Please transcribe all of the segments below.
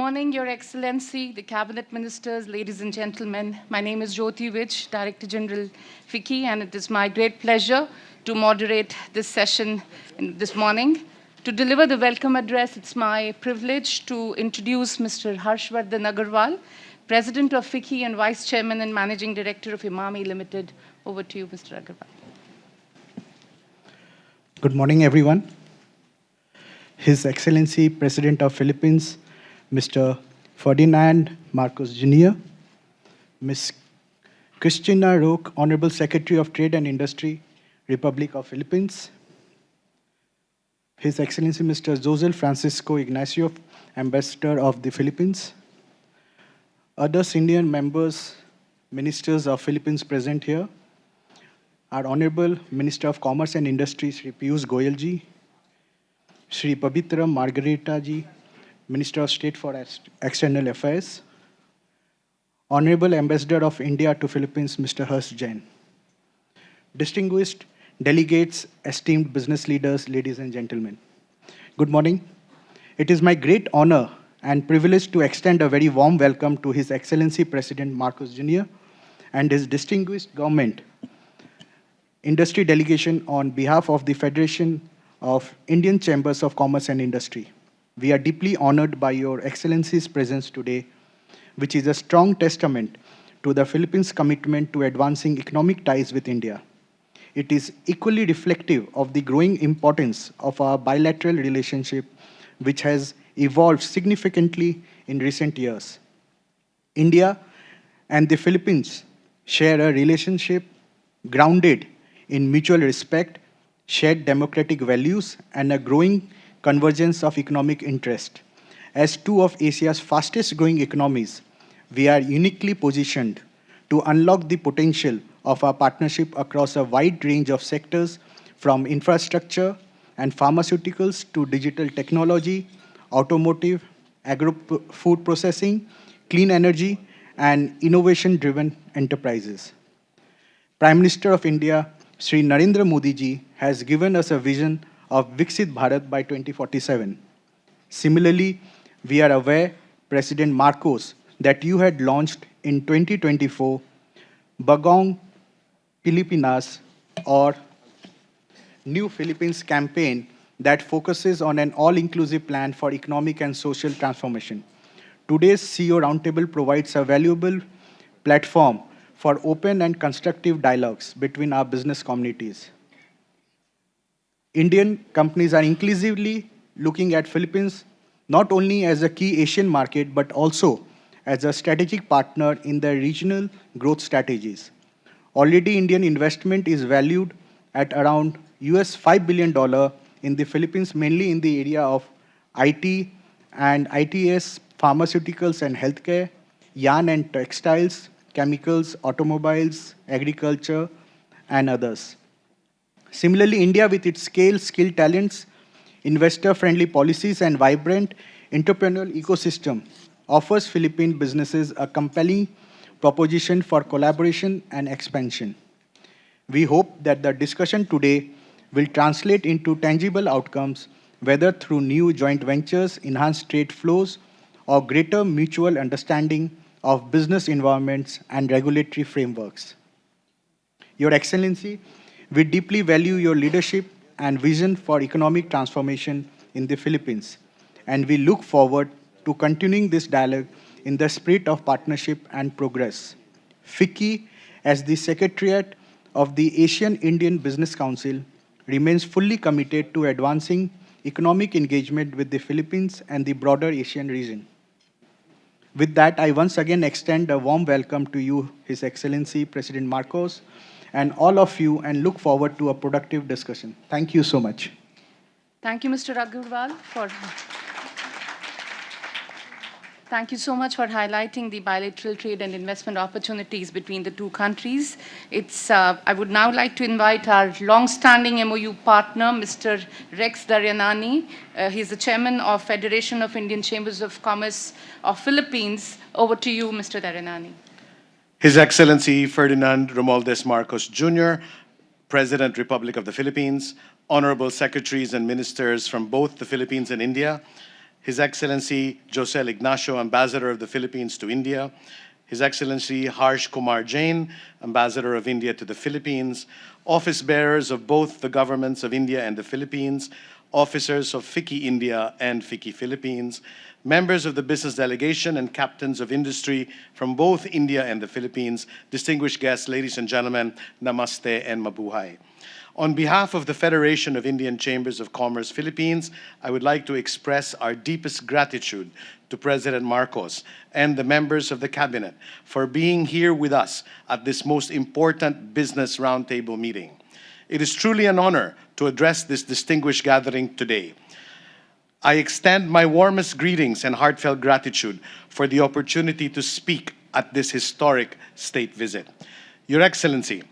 morning, Your Excellency, the Cabinet Ministers, ladies and gentlemen. My name is Jyoti Vij, Director General FICCI, and it is my great pleasure to moderate this session this morning. To deliver the welcome address, it's my privilege to introduce Mr. Harshvardhan Agarwal, President of FICCI and Vice Chairman and Managing Director of Imami Limited. Over to you, Mr. Agarwal. Good morning, everyone. His Excellency President of Philippines, Mr. Ferdinand Marcos Jr., Ms. Christina Roque, Honorable Secretary of Trade and Industry, Republic of Philippines, His Excellency Mr. José Francisco Ignacio, Ambassador of the Philippines, other senior members, ministers of Philippines present here, our Honorable Minister of Commerce and Industry, Sri Piyush Goyal ji, Sri Pabitra Margarita ji, Minister of State for External Affairs, Honorable Ambassador of India to Philippines, Mr. Harsh Jain, distinguished delegates, esteemed business leaders, ladies and gentlemen. Good morning. It is my great honor and privilege to extend a very warm welcome to His Excellency President Marcos Jr. and his distinguished government industry delegation on behalf of the Federation of Indian Chambers of Commerce and Industry. We are deeply honored by Your Excellency's presence today, which is a strong testament to the Philippines' commitment to advancing economic ties with India. It is equally reflective of the growing importance of our bilateral relationship, which has evolved significantly in recent years. India and the Philippines share a relationship grounded in mutual respect, shared democratic values, and a growing convergence of economic interest. As two of Asia's fastest growing economies, we are uniquely positioned to unlock the potential of our partnership across a wide range of sectors, from infrastructure and pharmaceuticals to digital technology, automotive, agro-food processing, clean energy, and innovation-driven enterprises. Prime Minister of India, Sri Narendra Modi ji, has given us a vision of Viksit Bharat by 2047. Similarly, we are aware, President Marcos, that you had launched in 2024 Bagong Pilipinas, or New Philippines campaign that focuses on an all-inclusive plan for economic and social transformation. Today's CEO Roundtable provides a valuable platform for open and constructive dialogues between our business communities. Indian companies are inclusively looking at Philippines not only as a key Asian market, but also as a strategic partner in their regional growth strategies. Already, Indian investment is valued at around $5 billion in the Philippines, mainly in the area of IT and ITS, pharmaceuticals and healthcare, yarn and textiles, chemicals, automobiles, agriculture, and others. Similarly, India, with its scale, skilled talents, investor-friendly policies, and vibrant entrepreneurial ecosystem, offers Philippine businesses a compelling proposition for collaboration and expansion. We hope that the discussion today will translate into tangible outcomes, whether through new joint ventures, enhanced trade flows, or greater mutual understanding of business environments and regulatory frameworks. Your Excellency, we deeply value your leadership and vision for economic transformation in the Philippines, and we look forward to continuing this dialogue in the spirit of partnership and progress. FICCI, as the Secretariat of the Asian Indian Business Council, remains fully committed to advancing economic engagement with the Philippines and the broader Asian region. With that, I once again extend a warm welcome to you, His Excellency President Marcos, and all of you, and look forward to a productive discussion. Thank you so much. Thank you, Mr. Agarwal, Thank you so much for highlighting the bilateral trade and investment opportunities between the two countries. I would now like to invite our long-standing MOU partner, Mr. Rex Daryanani. He's the chairman of Federation of Indian Chambers of Commerce of Philippines. Over to you, Mr. Daryanani. His Excellency Ferdinand Romualdez Marcos Jr., President, Republic of the Philippines, honorable secretaries and ministers from both the Philippines and India, His Excellency Josel Ignacio, Ambassador of the Philippines to India, His Excellency Harsh Kumar Jain, Ambassador of India to the Philippines, office bearers of both the governments of India and the Philippines, officers of FICCI India and FICCI Philippines, members of the business delegation and captains of industry from both India and the Philippines, distinguished guests, ladies and gentlemen, namaste and mabuhay. On behalf of the Federation of Indian Chambers of Commerce Philippines, I would like to express our deepest gratitude to President Marcos and the members of the Cabinet for being here with us at this most important business roundtable meeting. It is truly an honor to address this distinguished gathering today. I extend my warmest greetings and heartfelt gratitude for the opportunity to speak at this historic state visit. Your Excellency,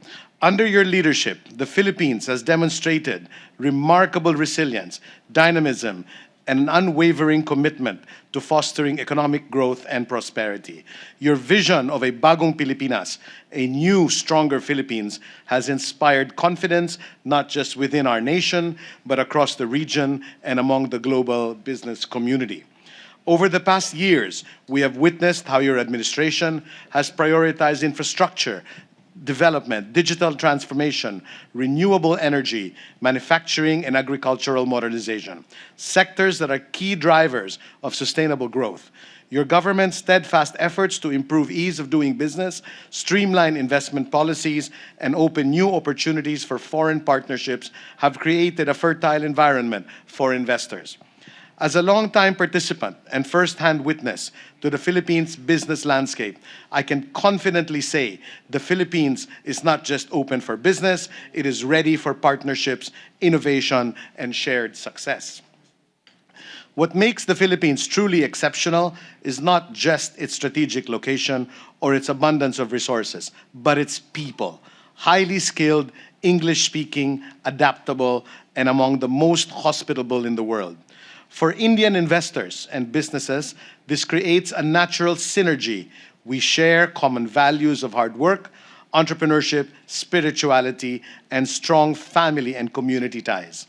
under your leadership, the Philippines has demonstrated remarkable resilience, dynamism, and an unwavering commitment to fostering economic growth and prosperity. Your vision of a bagong Pilipinas, a new, stronger Philippines, has inspired confidence not just within our nation, but across the region and among the global business community. Over the past years, we have witnessed how your administration has prioritized infrastructure, development, digital transformation, renewable energy, manufacturing, and agricultural modernization, sectors that are key drivers of sustainable growth. Your government's steadfast efforts to improve ease of doing business, streamline investment policies, and open new opportunities for foreign partnerships have created a fertile environment for investors. As a longtime participant and first-hand witness to the Philippines business landscape, I can confidently say the Philippines is not just open for business, it is ready for partnerships, innovation, and shared success. What makes the Philippines truly exceptional is not just its strategic location or its abundance of resources, but its people. Highly skilled, English-speaking, adaptable, and among the most hospitable in the world. For Indian investors and businesses, this creates a natural synergy. We share common values of hard work, entrepreneurship, spirituality, and strong family and community ties.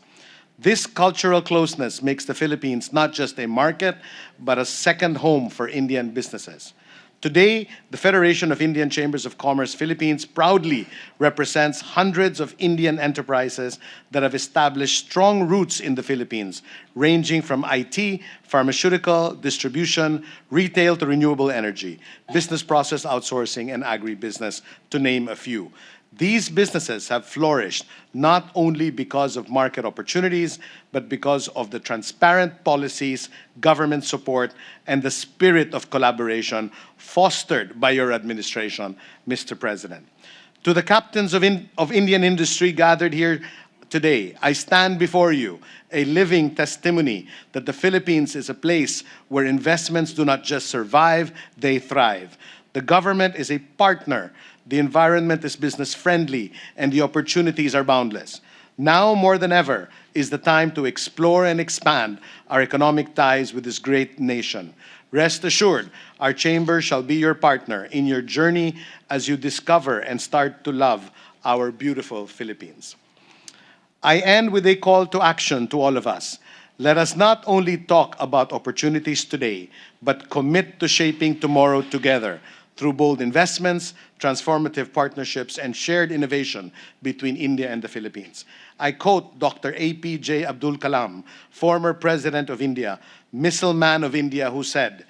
This cultural closeness makes the Philippines not just a market, but a second home for Indian businesses. Today, the Federation of Indian Chambers of Commerce Philippines proudly represents hundreds of Indian enterprises that have established strong roots in the Philippines, ranging from IT, pharmaceutical, distribution, retail to renewable energy, business process outsourcing, and agribusiness, to name a few. These businesses have flourished not only because of market opportunities, but because of the transparent policies, government support, and the spirit of collaboration fostered by your administration, Mr. President. To the captains of Indian industry gathered here today, I stand before you, a living testimony that the Philippines is a place where investments do not just survive, they thrive. The government is a partner. The environment is business-friendly, and the opportunities are boundless. Now more than ever is the time to explore and expand our economic ties with this great nation. Rest assured, our chamber shall be your partner in your journey as you discover and start to love our beautiful Philippines. I end with a call to action to all of us. Let us not only talk about opportunities today, but commit to shaping tomorrow together through bold investments, transformative partnerships, and shared innovation between India and the Philippines. I quote Dr. APJ Abdul Kalam, former President of India, missile man of India, who said,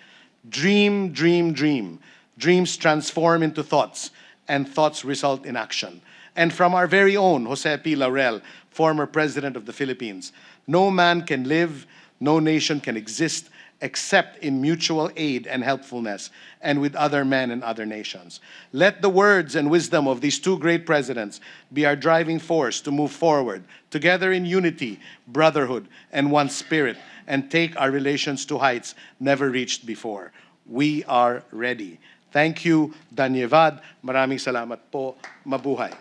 "Dream, dream, dream. Dreams transform into thoughts, and thoughts result in action." And from our very own Jose P. Laurel, former President of the Philippines, "No man can live, no nation can exist except in mutual aid and helpfulness, and with other men and other nations." Let the words and wisdom of these two great presidents be our driving force to move forward, together in unity, brotherhood, and one spirit, and take our relations to heights never reached before. We are ready. Thank you. Dhanyavad. Maraming salamat po. Mabuhay.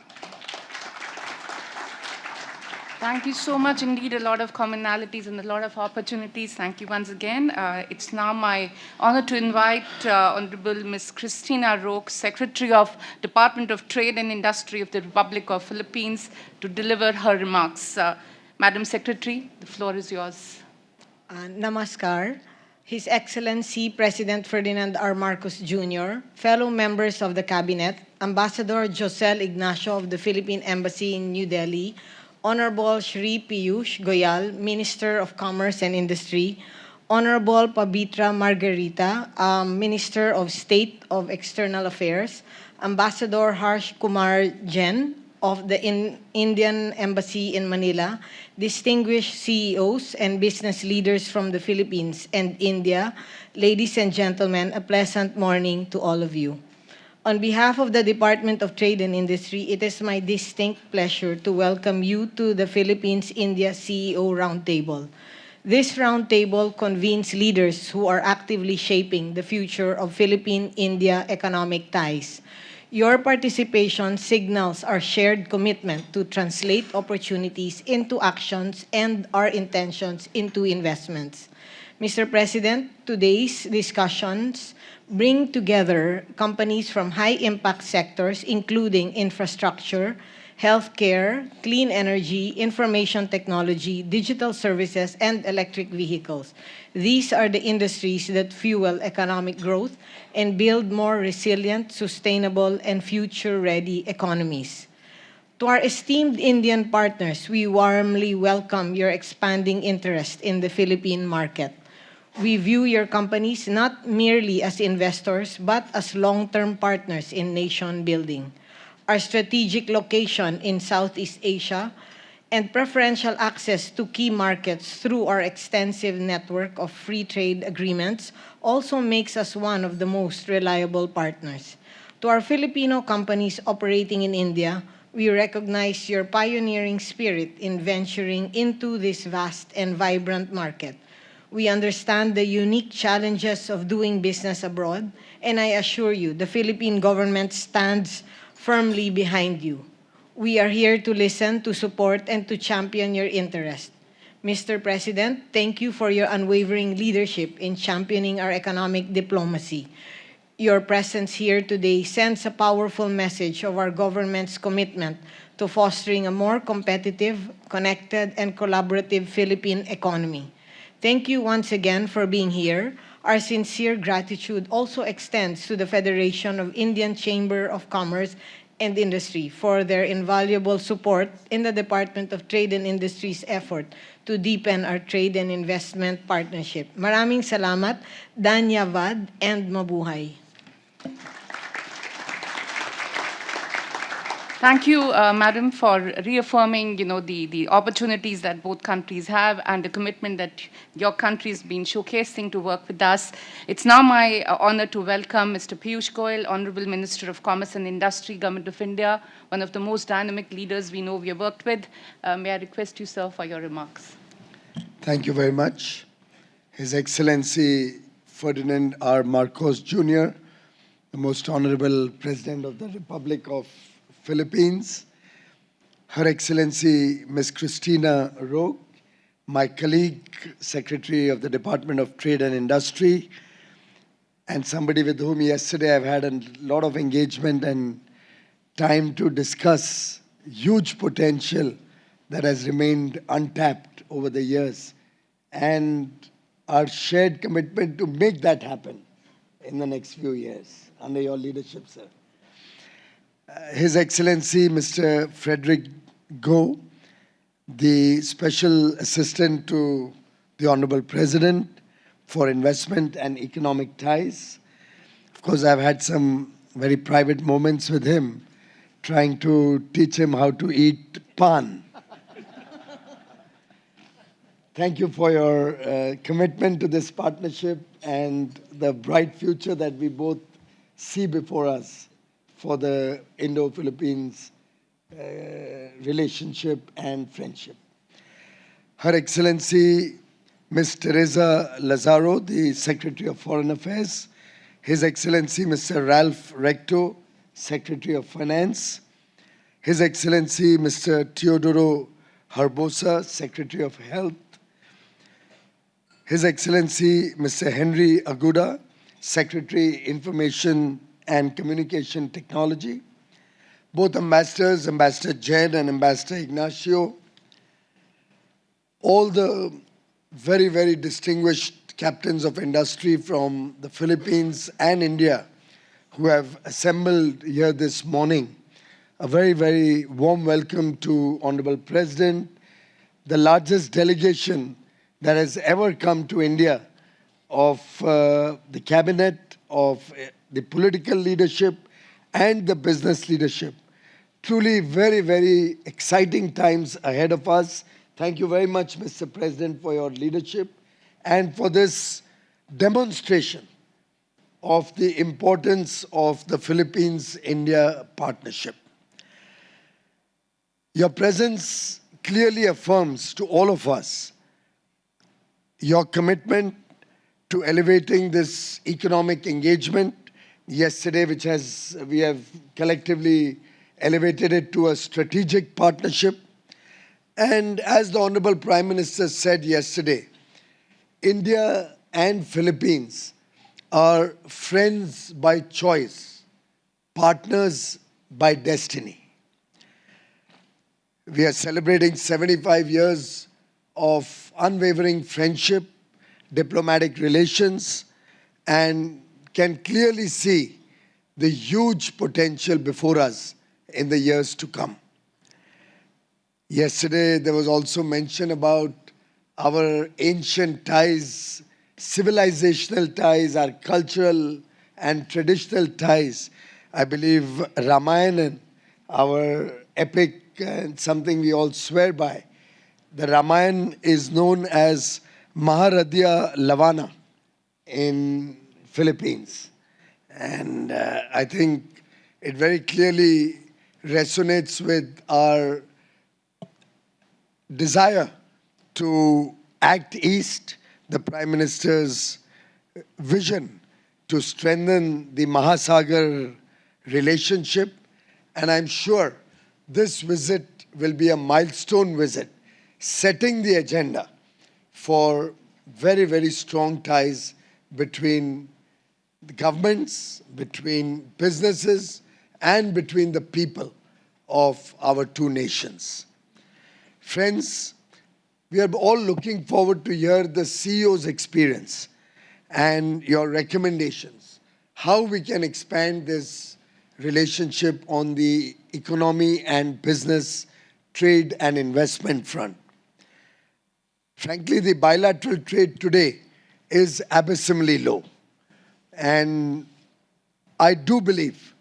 Thank you so much. Indeed, a lot of commonalities and a lot of opportunities. Thank you once again. It's now my honor to invite Honorable Ms. Christina Roque, Secretary of Department of Trade and Industry of the Republic of Philippines, to deliver her remarks. Madam Secretary, the floor is yours. Namaskar. His Excellency President Ferdinand R. Marcos Jr., fellow members of the Cabinet, Ambassador Josel Ignacio of the Philippine Embassy in New Delhi, Honorable Shri Piyush Goyal, Minister of Commerce and Industry, Honorable Pabitra Margarita, Minister of State of External Affairs, Ambassador Harsh Kumar Jain of the Indian Embassy in Manila, distinguished CEOs and business leaders from the Philippines and India, ladies and gentlemen, a pleasant morning to all of you. On behalf of the Department of Trade and Industry, it is my distinct pleasure to welcome you to the Philippines-India CEO Roundtable. This roundtable convenes leaders who are actively shaping the future of Philippine-India economic ties. Your participation signals our shared commitment to translate opportunities into actions and our intentions into investments. Mr. President, today's discussions bring together companies from high-impact sectors, including infrastructure, healthcare, clean energy, information technology, digital services, and electric vehicles. These are the industries that fuel economic growth and build more resilient, sustainable, and future-ready economies. To our esteemed Indian partners, we warmly welcome your expanding interest in the Philippine market. We view your companies not merely as investors, but as long-term partners in nation building. Our strategic location in Southeast Asia and preferential access to key markets through our extensive network of free trade agreements also makes us one of the most reliable partners. To our Filipino companies operating in India, we recognize your pioneering spirit in venturing into this vast and vibrant market. We understand the unique challenges of doing business abroad, and I assure you, the Philippine government stands firmly behind you. We are here to listen, to support, and to champion your interest. Mr. President, thank you for your unwavering leadership in championing our economic diplomacy. Your presence here today sends a powerful message of our government's commitment to fostering a more competitive, connected, and collaborative Philippine economy. Thank you once again for being here. Our sincere gratitude also extends to the Federation of Indian Chamber of Commerce and Industry for their invaluable support in the Department of Trade and Industry's effort to deepen our trade and investment partnership. Maraming salamat, Dhanyavad, and mabuhay. Thank you, Madam, for reaffirming, the opportunities that both countries have and the commitment that your country has been showcasing to work with us. It's now my honor to welcome Mr. Piyush Goyal, Honorable Minister of Commerce and Industry, Government of India, one of the most dynamic leaders we know we have worked with. May I request you, sir, for your remarks? Thank you very much. His Excellency Ferdinand R. Marcos Jr., the Most Honorable President of the Republic of Philippines, Her Excellency Ms. Christina Roque, my colleague, Secretary of the Department of Trade and Industry, and somebody with whom yesterday I've had a lot of engagement and time to discuss huge potential that has remained untapped over the years, and our shared commitment to make that happen in the next few years under your leadership, sir. His Excellency Mr. Frederick Go, the Special Assistant to the Honorable President for Investment and Economic Ties. Of course, I've had some very private moments with him, trying to teach him how to eat pan. Thank you for your commitment to this partnership and the bright future that we both see before us for the Indo-Philippines relationship and friendship. Her Excellency Ms. Teresa Lazaro, the Secretary of Foreign Affairs, His Excellency Mr. Ralph Recto, Secretary of Finance, His Excellency Mr. Teodoro Harbosa, Secretary of Health, His Excellency Mr. Henry Aguda, Secretary, Information and Communication Technology, both ambassadors, Ambassador Jain and Ambassador Ignacio, all the very, very distinguished captains of industry from the Philippines and India who have assembled here this morning. A very, very warm welcome to Honorable President, the largest delegation that has ever come to India of the cabinet, of the political leadership and the business leadership. Truly very, very exciting times ahead of us. Thank you very much, Mr. President, for your leadership and for this demonstration of the importance of the Philippines-India partnership. Your presence clearly affirms to all of us your commitment to elevating this economic engagement yesterday, which we have collectively elevated it to a strategic partnership. And as the Honorable Prime Minister said yesterday, India and Philippines are friends by choice, partners by destiny. We are celebrating 75 years of unwavering friendship, diplomatic relations, and can clearly see the huge potential before us in the years to come. Yesterday, there was also mention about our ancient ties, civilizational ties, our cultural and traditional ties. I believe Ramayana, our epic and something we all swear by, the Ramayana is known as Maharadhya Lavana in Philippines. And I think it very clearly resonates with our desire to act east, the Prime Minister's vision to strengthen the Mahasagar relationship. And I'm sure this visit will be a milestone visit, setting the agenda for very, very strong ties between the governments, between businesses, and between the people of our two nations. Friends, we are all looking forward to hear the CEO's experience and your recommendations, how we can expand this relationship on the economy and business, trade and investment front. Frankly, the bilateral trade today is abysmally low. And I do believe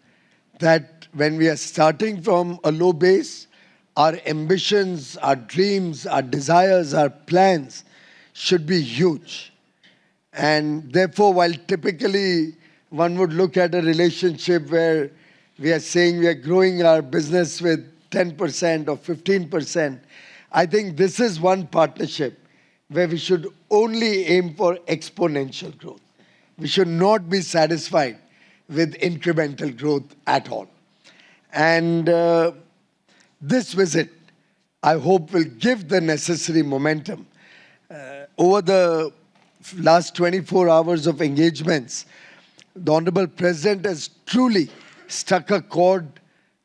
that when we are starting from a low base, our ambitions, our dreams, our desires, our plans should be huge. And therefore, while typically one would look at a relationship where we are saying we are growing our business with 10% or 15%, I think this is one partnership where we should only aim for exponential growth. We should not be satisfied with incremental growth at all. And this visit, I hope, will give the necessary momentum. Over the last 24 hours of engagements, the Honorable President has truly struck a chord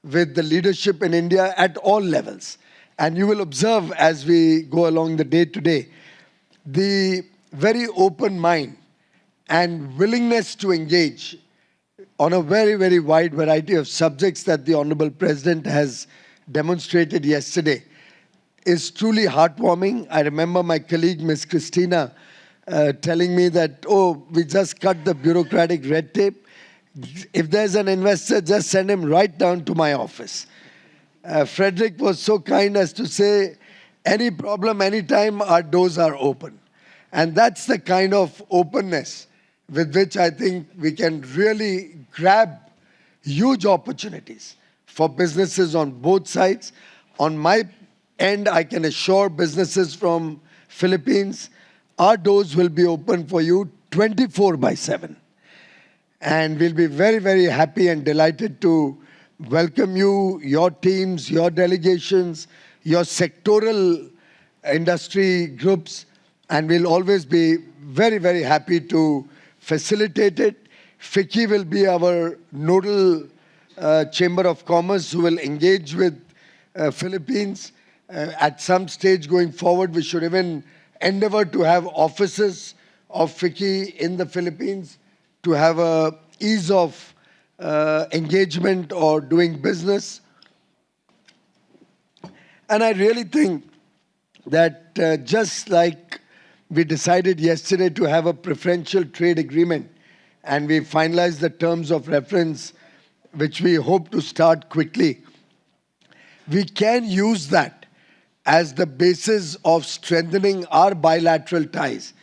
with the leadership in India at all levels. And you will observe as we go along the day today, the very open mind and willingness to engage on a very, very wide variety of subjects that the Honorable President has demonstrated yesterday is truly heartwarming. I remember my colleague, Ms. Christina, telling me that, oh, we just cut the bureaucratic red tape. If there's an investor, just send him right down to my office. Frederick was so kind as to say, any problem, anytime, our doors are open. And that's the kind of openness with which I think we can really grab huge opportunities for businesses on both sides. On my end, I can assure businesses from Philippines, our doors will be open for you 24/7. And we'll be very, very happy and delighted to welcome you, your teams, your delegations, your sectoral industry groups, and we'll always be very, very happy to facilitate it. FICCI will be our nodal Chamber of Commerce who will engage with Philippines. At some stage going forward, we should even endeavor to have offices of FICCI in the Philippines to have a ease of engagement or doing business. And I really think that just like we decided yesterday to have a preferential trade agreement and we finalized the terms of reference, which we hope to start quickly, we can use that as the basis of strengthening our bilateral ties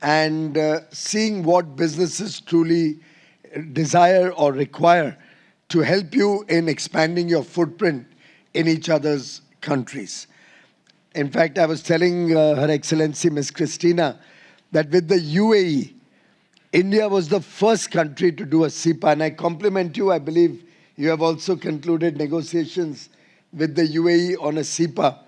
and seeing what businesses truly desire or require to help you in expanding your footprint in each other's countries. In fact, I was telling Her Excellency Ms. Christina that with the UAE, India was the first country to do a CEPA, and I compliment you. I believe you have also concluded negotiations with the UAE on a CEPA.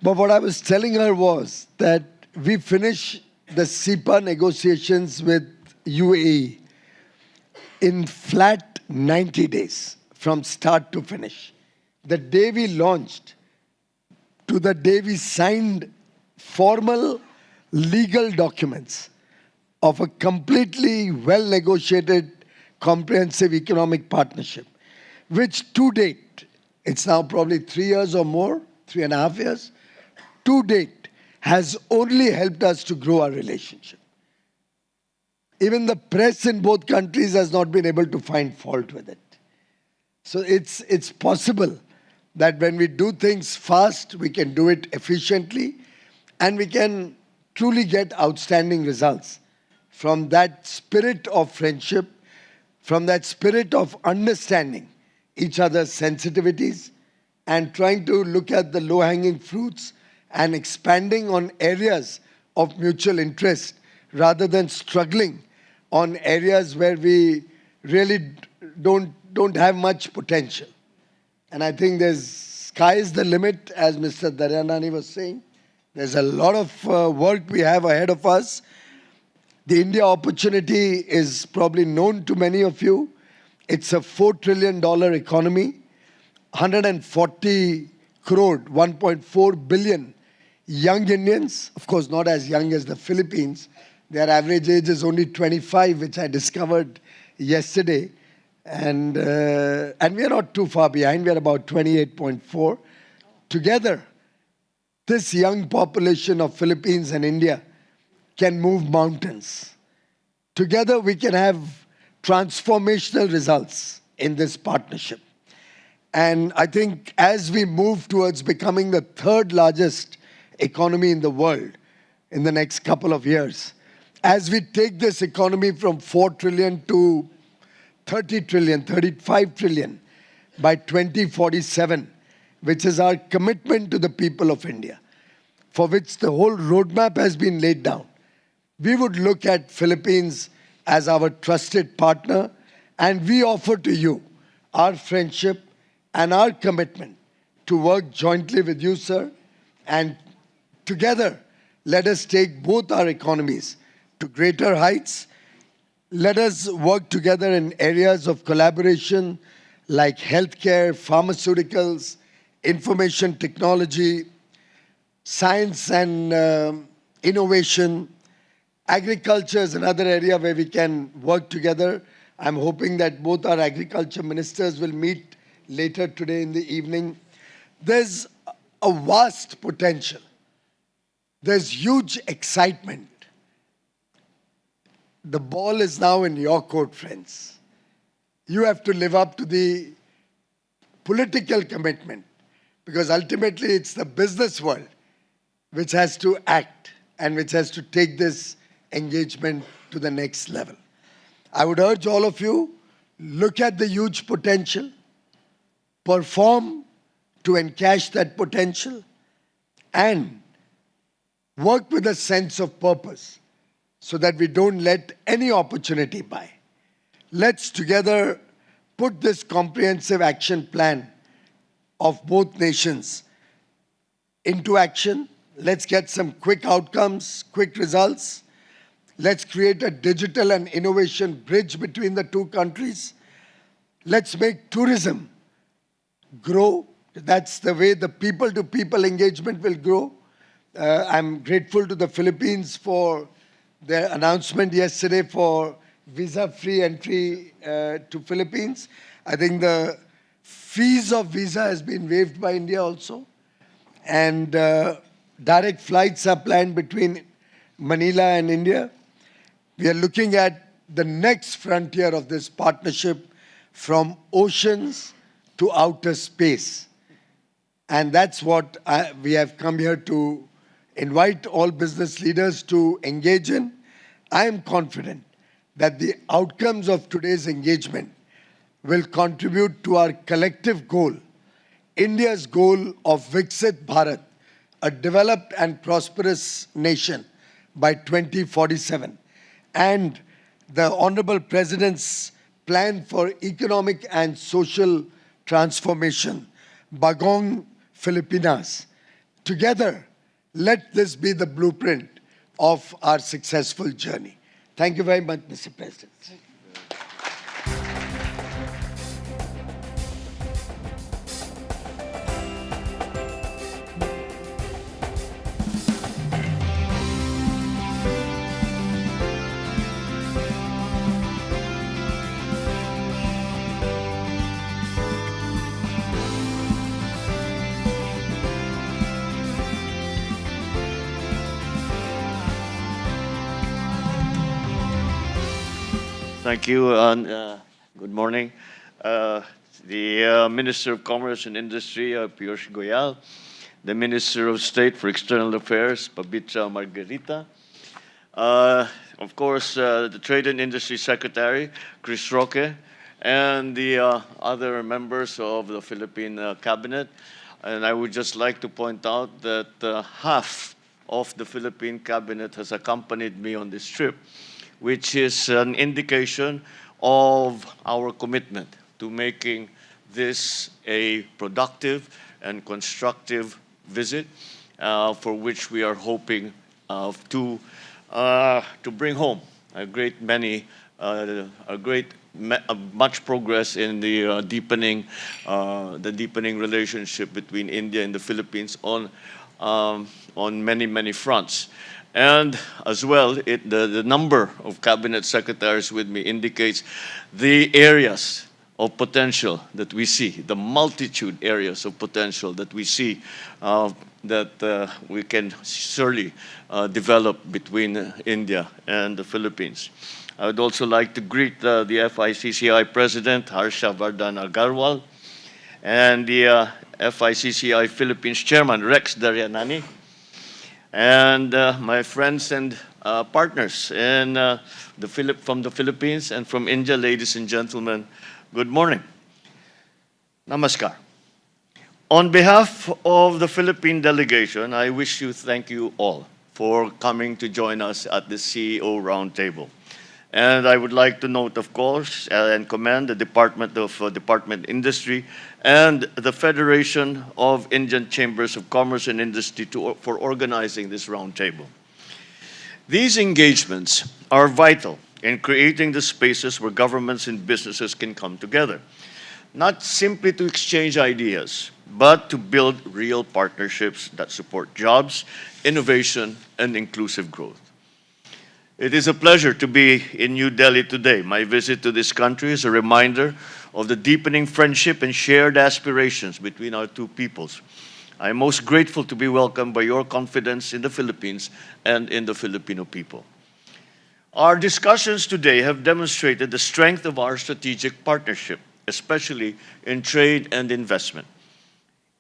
But what I was telling her was that we finished the CEPA negotiations with UAE in flat 90 days from start to finish. The day we launched to the day we signed formal legal documents of a completely well-negotiated comprehensive economic partnership, which to date, it's now probably 3 years or more, 3.5 years, to date has only helped us to grow our relationship. Even the press in both countries has not been able to find fault with it. So it's possible that when we do things fast, we can do it efficiently, and we can truly get outstanding results from that spirit of friendship, from that spirit of understanding each other's sensitivities and trying to look at the low-hanging fruits and expanding on areas of mutual interest rather than struggling on areas where we really don't have much potential. And I think sky is the limit, as Mr. Daryanani was saying. There's a lot of work we have ahead of us. The India opportunity is probably known to many of you. It's a $4 trillion economy, 140 crore, 1.4 billion young Indians, of course not as young as the Philippines. Their average age is only 25, which I discovered yesterday. And we are not too far behind. We are about 28.4. Together, this young population of Philippines and India can move mountains. Together, we can have transformational results in this partnership. And I think as we move towards becoming the third largest economy in the world in the next couple of years, as we take this economy from 4 trillion to 30 trillion, 35 trillion by 2047, which is our commitment to the people of India, for which the whole roadmap has been laid down. We would look at Philippines as our trusted partner, and we offer to you our friendship and our commitment to work jointly with you, sir, and together let us take both our economies to greater heights. Let us work together in areas of collaboration like healthcare, pharmaceuticals, information technology, science and innovation. Agriculture is another area where we can work together. I'm hoping that both our agriculture ministers will meet later today in the evening. There's a vast potential. There's huge excitement. The ball is now in your court, friends. You have to live up to the political commitment, because ultimately it's the business world which has to act and which has to take this engagement to the next level. I would urge all of you, look at the huge potential, perform to encash that potential, and work with a sense of purpose so that we don't let any opportunity by. Let's together put this comprehensive action plan of both nations into action. Let's get some quick outcomes, quick results. Let's create a digital and innovation bridge between the two countries. Let's make tourism grow. That's the way the people-to-people engagement will grow. I'm grateful to the Philippines for their announcement yesterday for visa-free entry to Philippines. I think the fees of visa has been waived by India also. And direct flights are planned between Manila and India. We are looking at the next frontier of this partnership from oceans to outer space. And that's what we have come here to invite all business leaders to engage in. I am confident that the outcomes of today's engagement will contribute to our collective goal, India's goal of Viksit Bharat, a developed and prosperous nation by 2047, and the Honorable President's plan for economic and social transformation, Bagong Filipinas. Together, let this be the blueprint of our successful journey. Thank you very much, Mr. President. Thank you, and good morning. The Minister of Commerce and Industry, Piyush Goyal, the Minister of State for External Affairs, Pabitra Margarita, of course, the Trade and Industry Secretary, Chris Roque, and the other members of the Philippine Cabinet. And I would just like to point out that half of the Philippine Cabinet has accompanied me on this trip, which is an indication of our commitment to making this a productive and constructive visit, for which we are hoping to bring home much progress in the deepening relationship between India and the Philippines on many fronts. And as well, the number of cabinet secretaries with me indicates the areas of potential that we see, the multitude areas of potential that we see that we can surely develop between India and the Philippines. I would also like to greet the FICCI President, Harsha Vardhan Agarwal, and the FICCI Philippines Chairman, Rex Darianani, and my friends and partners from the Philippines and from India, ladies and gentlemen, good morning. Namaskar. On behalf of the Philippine delegation, I wish to thank you all for coming to join us at the CEO Roundtable. And I would like to note, of course, and commend the Department Industry and the Federation of Indian Chambers of Commerce and Industry for organizing this roundtable. These engagements are vital in creating the spaces where governments and businesses can come together, not simply to exchange ideas, but to build real partnerships that support jobs, innovation, and inclusive growth. It is a pleasure to be in New Delhi today. My visit to this country is a reminder of the deepening friendship and shared aspirations between our two peoples. I am most grateful to be welcomed by your confidence in the Philippines and in the Filipino people. Our discussions today have demonstrated the strength of our strategic partnership, especially in trade and investment.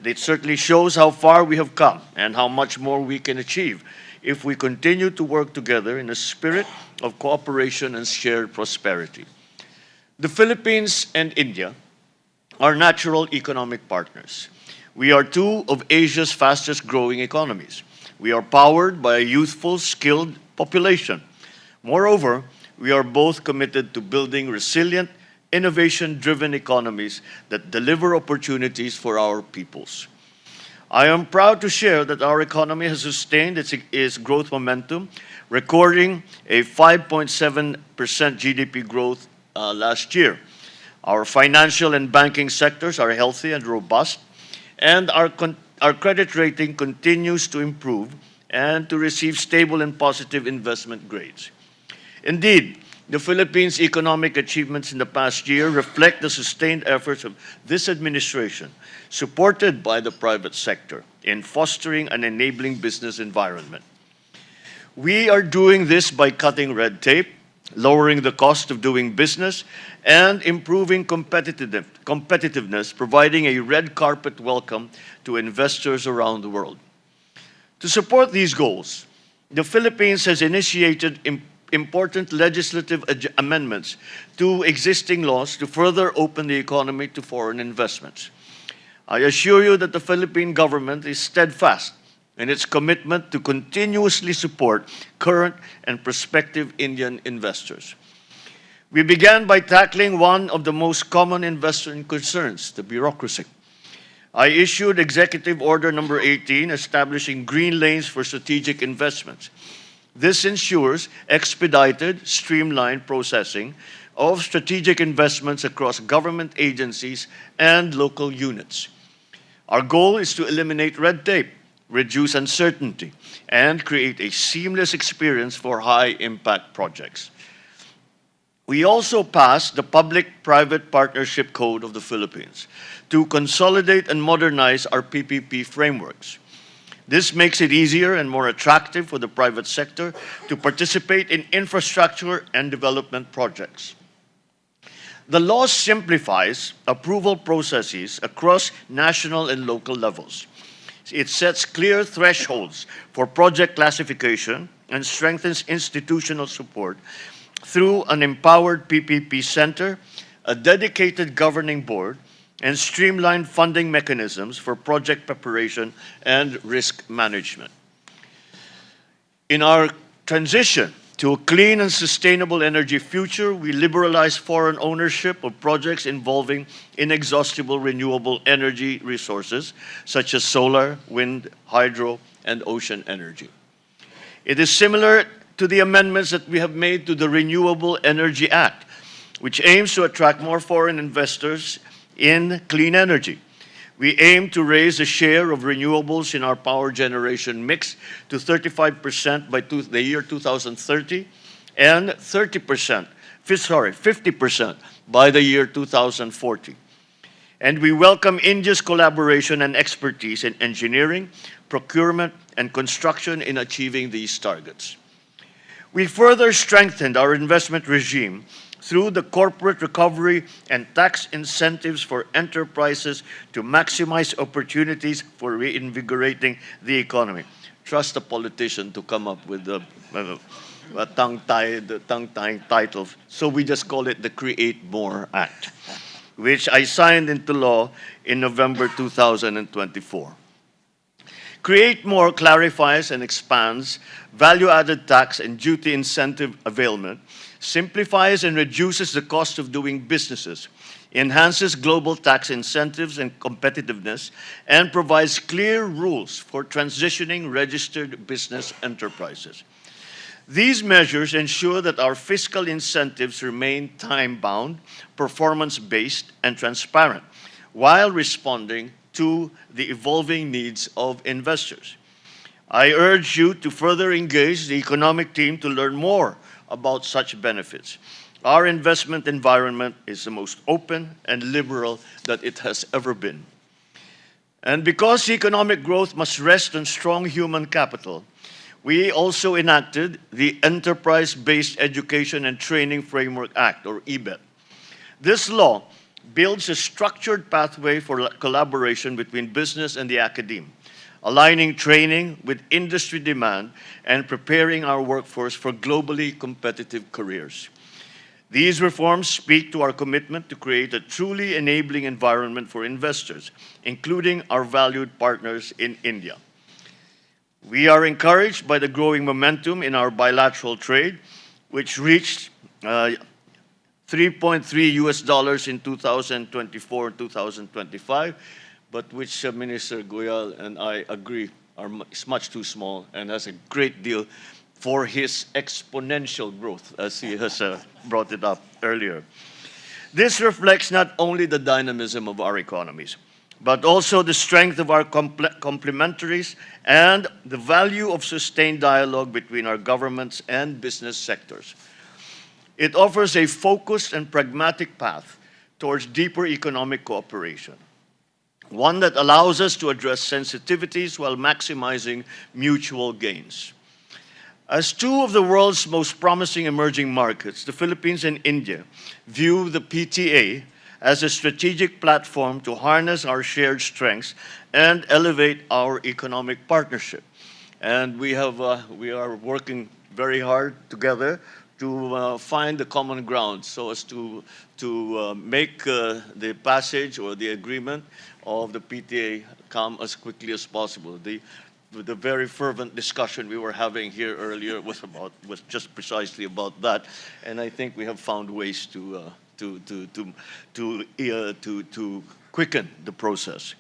It certainly shows how far we have come and how much more we can achieve if we continue to work together in a spirit of cooperation and shared prosperity. The Philippines and India are natural economic partners. We are two of Asia's fastest growing economies. We are powered by a youthful, skilled population. Moreover, we are both committed to building resilient, innovation-driven economies that deliver opportunities for our peoples. I am proud to share that our economy has sustained its growth momentum, recording a 5.7% GDP growth last year. Our financial and banking sectors are healthy and robust, and our credit rating continues to improve and to receive stable and positive investment grades. Indeed, the Philippines' economic achievements in the past year reflect the sustained efforts of this administration, supported by the private sector, in fostering an enabling business environment. We are doing this by cutting red tape, lowering the cost of doing business, and improving competitiveness, providing a red carpet welcome to investors around the world. To support these goals, the Philippines has initiated important legislative amendments to existing laws to further open the economy to foreign investments. I assure you that the Philippine government is steadfast in its commitment to continuously support current and prospective Indian investors. We began by tackling one of the most common investor concerns, the bureaucracy. I issued Executive Order Number 18 establishing green lanes for strategic investments. This ensures expedited, streamlined processing of strategic investments across government agencies and local units. Our goal is to eliminate red tape, reduce uncertainty, and create a seamless experience for high-impact projects. We also passed the Public-Private Partnership Code of the Philippines to consolidate and modernize our PPP frameworks. This makes it easier and more attractive for the private sector to participate in infrastructure and development projects. The law simplifies approval processes across national and local levels. It sets clear thresholds for project classification and strengthens institutional support through an empowered PPP center, a dedicated governing board, and streamlined funding mechanisms for project preparation and risk management. In our transition to a clean and sustainable energy future, we liberalize foreign ownership of projects involving inexhaustible renewable energy resources, such as solar, wind, hydro, and ocean energy. It is similar to the amendments that we have made to the Renewable Energy Act, which aims to attract more foreign investors in clean energy. We aim to raise the share of renewables in our power generation mix to 35% by the year 2030 and 50% by the year 2040. And we welcome India's collaboration and expertise in engineering, procurement, and construction in achieving these targets. We further strengthened our investment regime through the corporate recovery and tax incentives for enterprises to maximize opportunities for reinvigorating the economy. Trust a politician to come up with a tongue-tying title. So we just call it the Create More Act, which I signed into law in November 2024. Create More clarifies and expands value-added tax and duty incentive availment, simplifies and reduces the cost of doing businesses, enhances global tax incentives and competitiveness, and provides clear rules for transitioning registered business enterprises. These measures ensure that our fiscal incentives remain time-bound, performance-based, and transparent, while responding to the evolving needs of investors. I urge you to further engage the economic team to learn more about such benefits. Our investment environment is the most open and liberal that it has ever been. And because economic growth must rest on strong human capital, we also enacted the Enterprise-Based Education and Training Framework Act, or EBET. This law builds a structured pathway for collaboration between business and the academe, aligning training with industry demand and preparing our workforce for globally competitive careers. These reforms speak to our commitment to create a truly enabling environment for investors, including our valued partners in India. We are encouraged by the growing momentum in our bilateral trade, which reached $3.3 in 2024 and 2025, but which Minister Goyal and I agree is much too small and has a great deal for his exponential growth, as he has brought it up earlier. This reflects not only the dynamism of our economies, but also the strength of our complementaries and the value of sustained dialogue between our governments and business sectors. It offers a focused and pragmatic path towards deeper economic cooperation, one that allows us to address sensitivities while maximizing mutual gains. As two of the world's most promising emerging markets, the Philippines and India view the PTA as a strategic platform to harness our shared strengths and elevate our economic partnership. And we are working very hard together to find the common ground so as to make the passage or the agreement of the PTA come as quickly as possible. The very fervent discussion we were having here earlier was just precisely about that, and I think we have found ways to quicken the process.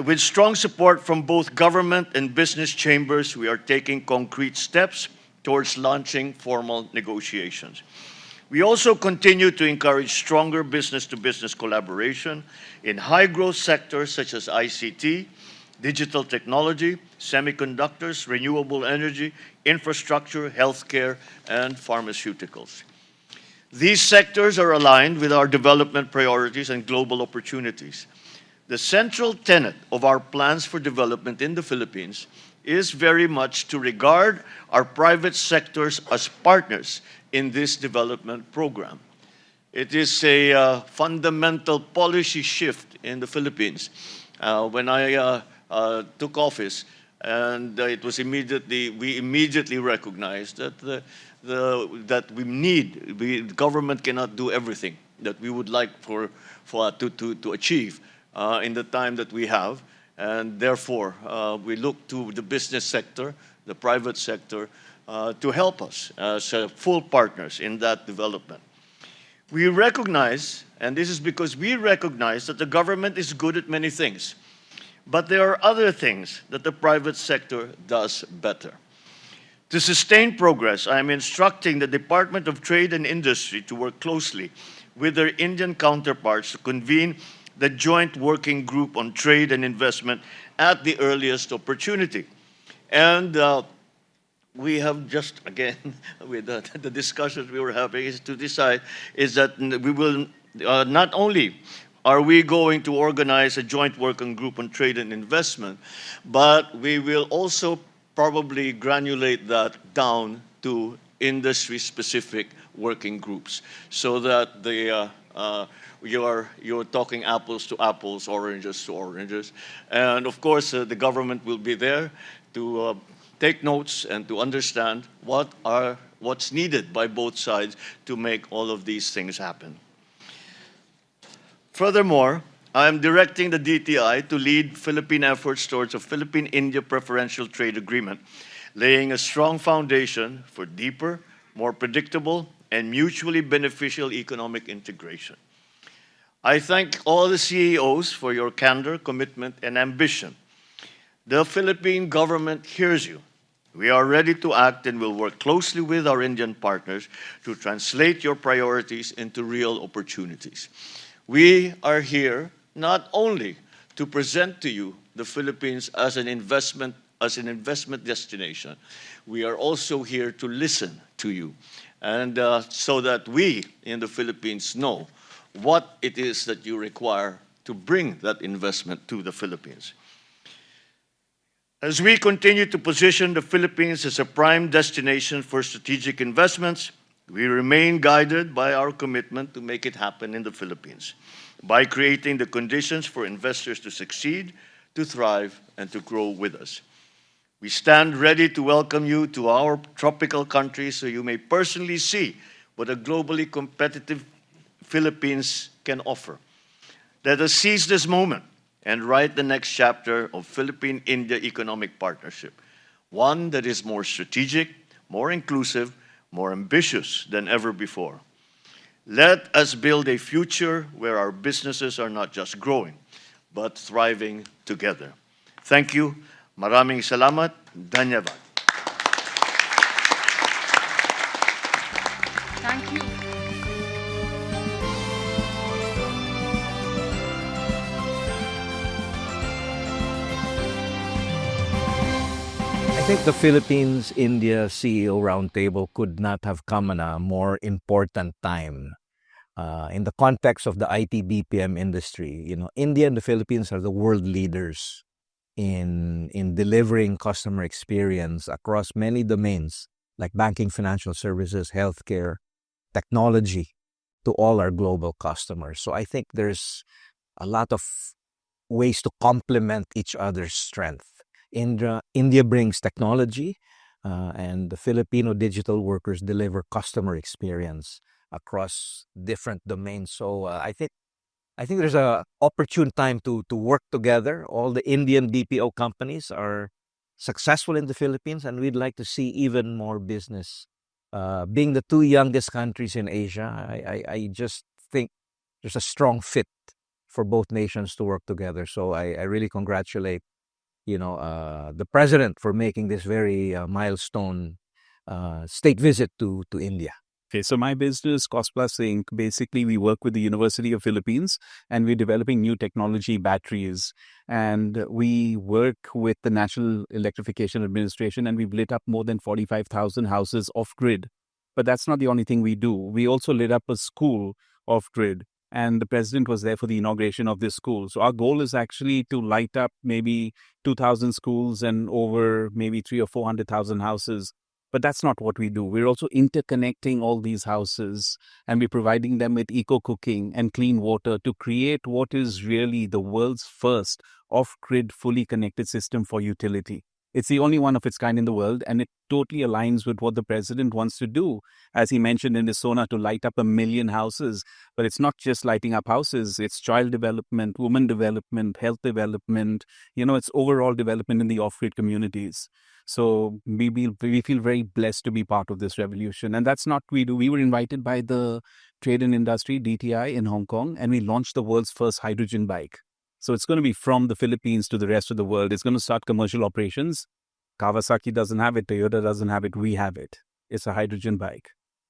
With strong support from both government and business chambers, we are taking concrete steps towards launching formal negotiations. We also continue to encourage stronger business-to-business collaboration in high-growth sectors such as ICT, digital technology, semiconductors, renewable energy, infrastructure, healthcare, and pharmaceuticals. These sectors are aligned with our development priorities and global opportunities. The central tenet of our plans for development in the Philippines is very much to regard our private sectors as partners in this development program. It is a fundamental policy shift in the Philippines. When I took office, and we immediately recognized that the government cannot do everything that we would like to achieve in the time that we have, and therefore we look to the business sector, the private sector, to help us as full partners in that development. We recognize, and this is because we recognize that the government is good at many things, but there are other things that the private sector does better. To sustain progress, I am instructing the Department of Trade and Industry to work closely with their Indian counterparts to convene the Joint Working Group on Trade and Investment at the earliest opportunity. And we have just, again, with the discussions we were having, is to decide is that we will not only are we going to organize a joint working group on trade and investment, but we will also probably granulate that down to industry-specific working groups, so that you're talking apples to apples, oranges to oranges, and of course the government will be there to take notes and to understand what's needed by both sides to make all of these things happen. Furthermore, I am directing the DTI to lead Philippine efforts towards a Philippine-India preferential trade agreement, laying a strong foundation for deeper, more predictable, and mutually beneficial economic integration. I thank all the CEOs for your candor, commitment, and ambition. The Philippine government hears you. We are ready to act and will work closely with our Indian partners to translate your priorities into real opportunities. We are here not only to present to you the Philippines as an investment destination. We are also here to listen to you, and so that we in the Philippines know what it is that you require to bring that investment to the Philippines. As we continue to position the Philippines as a prime destination for strategic investments, we remain guided by our commitment to make it happen in the Philippines, by creating the conditions for investors to succeed, to thrive, and to grow with us. We stand ready to welcome you to our tropical country so you may personally see what a globally competitive Philippines can offer. Let us seize this moment and write the next chapter of Philippine-India economic partnership, one that is more strategic, more inclusive, more ambitious than ever before. Let us build a future where our businesses are not just growing, but thriving together. Thank you. Maraming salamat. Dhanyavad. Thank you. think the Philippines-India CEO Roundtable could not have come at a more important time. In the context of the IT-BPM industry, India and the Philippines are the world leaders in delivering customer experience across many domains like banking, financial services, healthcare, technology to all our global customers. So I think there's a lot of ways to complement each other's strength. India brings technology, and the Filipino digital workers deliver customer experience across different domains. So I think there's a opportune time to work together. All the Indian BPO companies are successful in the Philippines, and we'd like to see even more business. Being the two youngest countries in Asia, I just think there's a strong fit for both nations to work together. So I really congratulate the president for making this very milestone state visit to India. Okay, so my business, Cost Plus Inc., basically we work with the University of Philippines and we're developing new technology batteries. And we work with the National Electrification Administration and we've lit up more than 45,000 houses off-grid. But that's not the only thing we do. We also lit up a school off-grid. And the president was there for the inauguration of this school. So our goal is actually to light up maybe 2,000 schools and over maybe 300,000 or 400,000 houses. But that's not what we do. We're also interconnecting all these houses and we're providing them with eco-cooking and clean water to create what is really the world's first off-grid fully connected system for utility. It's the only one of its kind in the world, and it totally aligns with what the president wants to do. As he mentioned in his SONA, to light up 1 million houses. But it's not just lighting up houses, it's child development, women development, health development, it's overall development in the off-grid communities. So we feel very blessed to be part of this revolution. And that's not we do. We were invited by the Trade and Industry, DTI, in Hong Kong, and we launched the world's first hydrogen bike. So it's going to be from the Philippines to the rest of the world. It's going to start commercial operations. Kawasaki doesn't have it. Toyota doesn't have it. We have it. It's a hydrogen bike.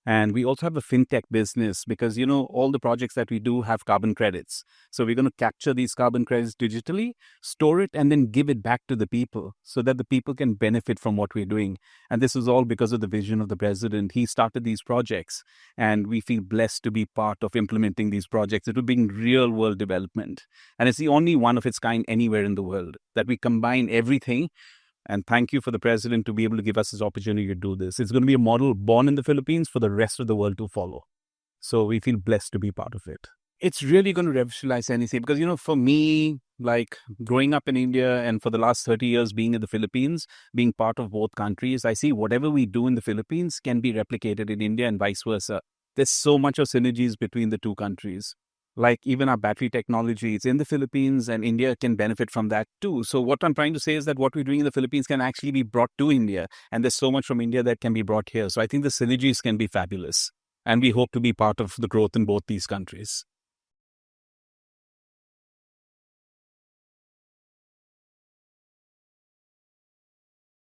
And we also have a fintech business because, all the projects that we do have carbon credits. So we're going to capture these carbon credits digitally, store it, and then give it back to the people so that the people can benefit from what we're doing. And this is all because of the vision of the president. He started these projects, and we feel blessed to be part of implementing these projects. It will bring real world development. And it's the only one of its kind anywhere in the world that we combine everything. And thank you for the president to be able to give us this opportunity to do this. It's going to be a model born in the Philippines for the rest of the world to follow. So we feel blessed to be part of it. It's really going to revolutionize anything because, for me, like growing up in India and for the last 30 years being in the Philippines, being part of both countries, I see whatever we do in the Philippines can be replicated in India and vice versa. There's so much of synergies between the two countries. Like even our battery technology, it's in the Philippines and India can benefit from that too. So what I'm trying to say is that what we're doing in the Philippines can actually be brought to India. And there's so much from India that can be brought here. So I think the synergies can be fabulous. And we hope to be part of the growth in both these countries.